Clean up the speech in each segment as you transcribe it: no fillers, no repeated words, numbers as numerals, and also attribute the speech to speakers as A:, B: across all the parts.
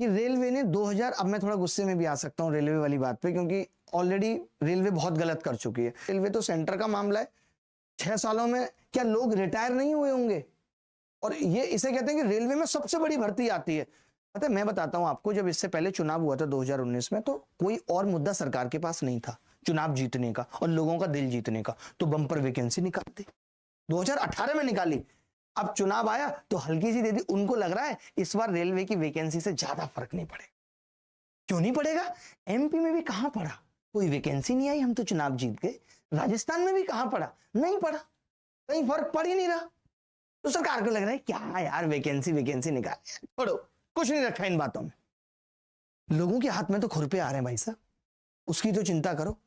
A: कि रेलवे ने 2000, अब मैं थोड़ा गुस्से में भी आ सकता हूँ रेलवे वाली बात पे, क्योंकि ऑलरेडी रेलवे बहुत गलत कर चुकी है। रेलवे तो सेंटर का मामला है, 6 सालों में क्या लोग रिटायर नहीं हुए होंगे? और ये इसे कहते हैं कि रेलवे में सबसे बड़ी भर्ती आती है। पता है, मैं बताता हूं आपको, जब इससे पहले चुनाव हुआ था 2019 में, तो कोई और मुद्दा सरकार के पास नहीं था चुनाव जीतने का और लोगों का दिल जीतने का, तो बम्पर वैकेंसी निकालते 2018 में निकाली। अब चुनाव आया तो हल्की सी दे दी। उनको लग रहा है इस बार रेलवे की वैकेंसी से ज्यादा फर्क नहीं पड़ेगा। क्यों नहीं पड़ेगा? एमपी में भी कहां पड़ा, कोई वैकेंसी नहीं आई, हम तो चुनाव जीत गए। राजस्थान में भी कहां पड़ा, नहीं पड़ा, कहीं फर्क पड़ ही नहीं रहा। तो सरकार को लग रहा है क्या यार, वैकेंसी वैकेंसी निकाल, छोड़ो, कुछ नहीं रखा इन बातों में। लोगों के हाथ में तो खुरपे आ रहे हैं भाई साहब, उसकी तो चिंता करो।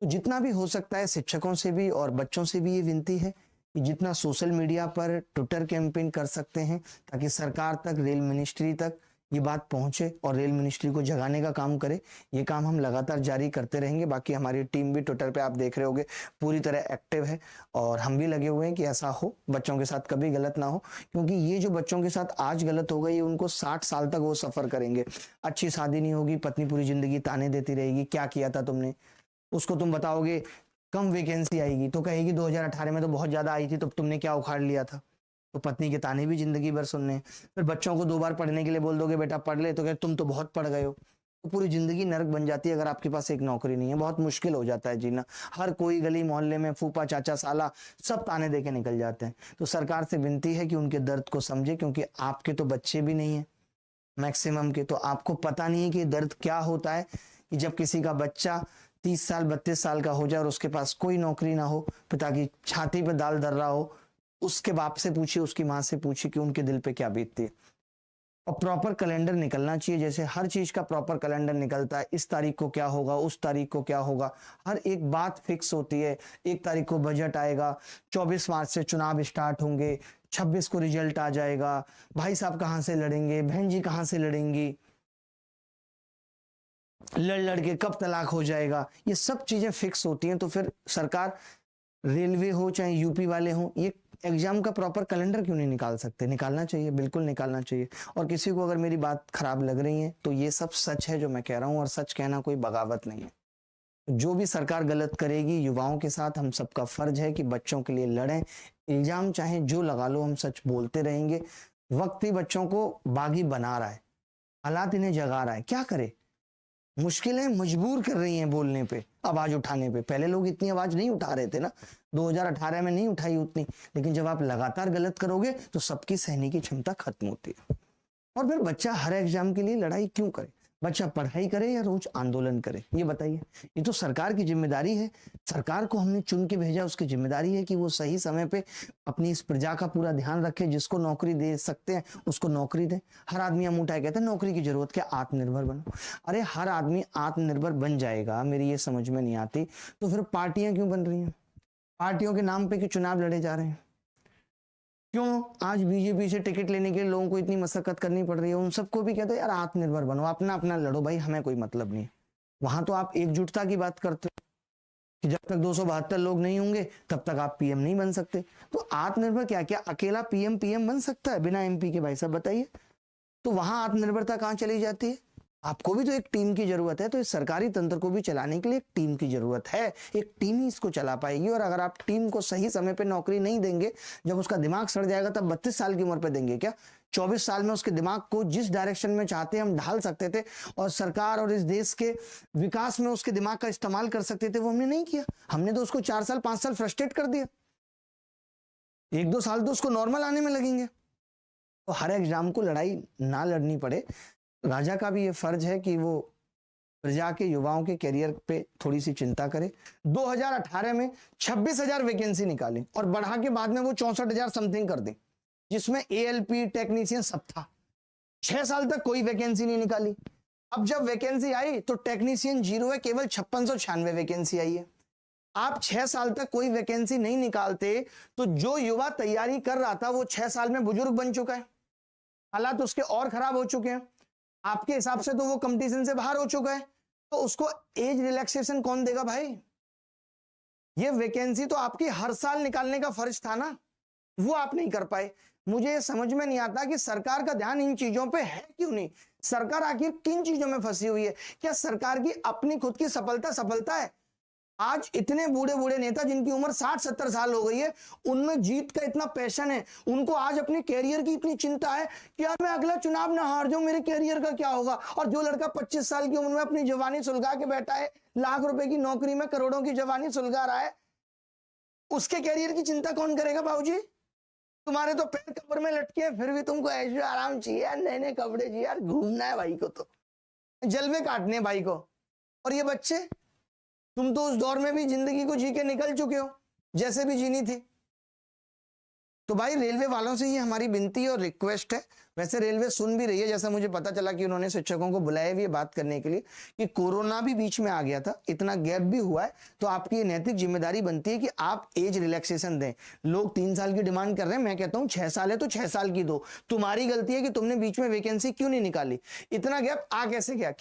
A: तो जितना भी हो सकता है शिक्षकों से भी और बच्चों से भी ये विनती है कि जितना सोशल मीडिया पर ट्विटर कैंपेन कर सकते हैं, ताकि सरकार तक, रेल मिनिस्ट्री तक ये बात पहुंचे और रेल मिनिस्ट्री को जगाने का काम करे। ये काम हम लगातार जारी करते रहेंगे। बाकी हमारी टीम भी ट्विटर पे आप देख रहे होंगे पूरी तरह एक्टिव है, और हम भी लगे हुए हैं कि ऐसा हो, बच्चों के साथ कभी गलत ना हो। क्योंकि ये जो बच्चों के साथ आज गलत होगा, ये उनको 60 साल तक वो सफर करेंगे। अच्छी शादी नहीं होगी, पत्नी पूरी जिंदगी ताने देती रहेगी, क्या किया था तुमने। उसको तुम बताओगे कम वैकेंसी आएगी तो कहेगी 2018 में तो बहुत ज्यादा आई थी, तो तुमने क्या उखाड़ लिया था। तो पत्नी के ताने भी जिंदगी भर सुनने। फिर बच्चों को 2 बार पढ़ने के लिए बोल दोगे बेटा पढ़ ले, तो कहे तुम तो बहुत पढ़ गए हो। तो पूरी जिंदगी नरक बन जाती है अगर आपके पास एक नौकरी नहीं है। बहुत मुश्किल हो जाता है जीना। हर कोई गली मोहल्ले में फूफा चाचा साला सब ताने देके निकल जाते हैं। तो सरकार से विनती है कि उनके दर्द को समझे, क्योंकि आपके तो बच्चे भी नहीं है मैक्सिमम के, तो आपको पता नहीं है कि दर्द क्या होता है कि जब किसी का बच्चा 30 साल 32 साल का हो जाए और उसके पास कोई नौकरी ना हो, पिता की छाती पे दाल धर रहा हो। उसके बाप से पूछिए, उसकी माँ से पूछिए कि उनके दिल पे क्या बीतती है। और प्रॉपर कैलेंडर निकलना चाहिए, जैसे हर चीज का प्रॉपर कैलेंडर निकलता है, इस तारीख को क्या होगा, उस तारीख को क्या होगा, हर एक बात फिक्स होती है। 1 तारीख को बजट आएगा, 24 मार्च से चुनाव स्टार्ट होंगे, 26 को रिजल्ट आ जाएगा, भाई साहब कहां से लड़ेंगे, बहन जी कहां से लड़ेंगी, लड़ लड़ के कब तलाक हो जाएगा, ये सब चीजें फिक्स होती हैं। तो फिर सरकार, रेलवे हो चाहे यूपी वाले हो, ये एग्जाम का प्रॉपर कैलेंडर क्यों नहीं निकाल सकते? निकालना चाहिए, बिल्कुल निकालना चाहिए। और किसी को अगर मेरी बात खराब लग रही है तो ये सब सच है जो मैं कह रहा हूं, और सच कहना कोई बगावत नहीं है। जो भी सरकार गलत करेगी, युवाओं के साथ हम सबका फर्ज है कि बच्चों के लिए लड़ें। इल्जाम चाहे जो लगा लो, हम सच बोलते रहेंगे। वक्त ही बच्चों को बागी बना रहा है, हालात इन्हें जगा रहा है, क्या करे। मुश्किलें मजबूर कर रही हैं बोलने पे, आवाज उठाने पे। पहले लोग इतनी आवाज नहीं उठा रहे थे ना, 2018 में नहीं उठाई उतनी। लेकिन जब आप लगातार गलत करोगे तो सबकी सहने की क्षमता खत्म होती है। और फिर बच्चा हर एग्जाम के लिए लड़ाई क्यों करे? बच्चा पढ़ाई करे या रोज आंदोलन करे, ये बताइए। ये तो सरकार की जिम्मेदारी है। सरकार को हमने चुन के भेजा, उसकी जिम्मेदारी है कि वो सही समय पे अपनी इस प्रजा का पूरा ध्यान रखे। जिसको नौकरी दे सकते हैं उसको नौकरी दें। हर आदमी हम उठाए कहते हैं नौकरी की जरूरत क्या, आत्मनिर्भर बनो। अरे हर आदमी आत्मनिर्भर बन जाएगा, मेरी ये समझ में नहीं आती। तो फिर पार्टियां क्यों बन रही हैं? पार्टियों के नाम पे क्यों चुनाव लड़े जा रहे हैं? क्यों आज बीजेपी से टिकट लेने के लिए लोगों को इतनी मशक्कत करनी पड़ रही है? उन सबको भी कहते हैं यार आत्मनिर्भर बनो, अपना अपना लड़ो भाई, हमें कोई मतलब नहीं। वहां तो आप एकजुटता की बात करते हो कि जब तक 272 लोग नहीं होंगे तब तक आप पीएम नहीं बन सकते। तो आत्मनिर्भर क्या, क्या अकेला पीएम बन सकता है बिना एमपी के? भाई साहब बताइए। तो वहां आत्मनिर्भरता कहां चली जाती है? आपको भी तो एक टीम की जरूरत है। तो इस सरकारी तंत्र को भी चलाने के लिए एक टीम की जरूरत है। एक टीम ही इसको चला पाएगी। और अगर आप टीम को सही समय पे नौकरी नहीं देंगे, जब उसका दिमाग सड़ जाएगा तब 32 साल की उम्र पे देंगे क्या? 24 साल में उसके दिमाग को जिस डायरेक्शन में चाहते हम ढाल सकते थे और सरकार और इस देश के विकास में उसके दिमाग का इस्तेमाल कर सकते थे, वो हमने नहीं किया। हमने तो उसको 4 साल 5 साल फ्रस्ट्रेट कर दिया। 1-2 साल तो उसको नॉर्मल आने में लगेंगे। तो हर एग्जाम को लड़ाई ना लड़नी पड़े। राजा का भी ये फर्ज है कि वो प्रजा के, युवाओं के करियर पे थोड़ी सी चिंता करे। 2018 में 26,000 वैकेंसी निकाली और बढ़ा के बाद में वो 64,000 समथिंग कर दी, जिसमें एएलपी टेक्नीशियन सब था। 6 साल तक कोई वैकेंसी नहीं निकाली। अब जब वैकेंसी आई तो टेक्नीशियन जीरो है, केवल 5696 वैकेंसी आई है। आप 6 साल तक कोई वैकेंसी नहीं निकालते तो जो युवा तैयारी कर रहा था वो 6 साल में बुजुर्ग बन चुका है, हालात उसके और खराब हो चुके हैं। आपके हिसाब से तो वो कंपटीशन से बाहर हो चुका है। तो उसको एज रिलैक्सेशन कौन देगा भाई? ये वैकेंसी तो आपकी हर साल निकालने का फर्ज था ना, वो आप नहीं कर पाए। मुझे ये समझ में नहीं आता कि सरकार का ध्यान इन चीजों पे है क्यों नहीं। सरकार आखिर किन चीजों में फंसी हुई है? क्या सरकार की अपनी खुद की सफलता है? आज इतने बूढ़े बूढ़े नेता जिनकी उम्र 60-70 साल हो गई है, उनमें जीत का इतना पैशन है, उनको आज अपने कैरियर की इतनी चिंता है कि यार मैं अगला चुनाव ना हार जाऊं, मेरे कैरियर का क्या होगा। और जो लड़का 25 साल की उम्र में अपनी जवानी सुलगा के बैठा है, लाख रुपए की नौकरी में करोड़ों की जवानी सुलगा रहा है, उसके कैरियर की चिंता कौन करेगा? बाबूजी, तुम्हारे तो पैर कब्र में लटके हैं, फिर भी तुमको ऐशो आराम चाहिए, नए नए कपड़े चाहिए, यार घूमना है भाई को, तो जलवे काटने भाई को। और ये बच्चे, तुम तो उस दौर में भी जिंदगी को जी के निकल चुके हो जैसे भी जीनी थी। तो भाई रेलवे वालों से ये हमारी विनती और रिक्वेस्ट है। वैसे रेलवे सुन भी रही है, जैसा मुझे पता चला कि उन्होंने शिक्षकों को बुलाया भी है बात करने के लिए कि कोरोना भी बीच में आ गया था, इतना गैप भी हुआ है, तो आपकी ये नैतिक जिम्मेदारी बनती है कि आप एज रिलैक्सेशन दें। लोग 3 साल की डिमांड कर रहे हैं, मैं कहता हूं 6 साल है तो 6 साल की दो। तुम्हारी गलती है कि तुमने बीच में वैकेंसी क्यों नहीं निकाली। इतना गैप आ कैसे गया?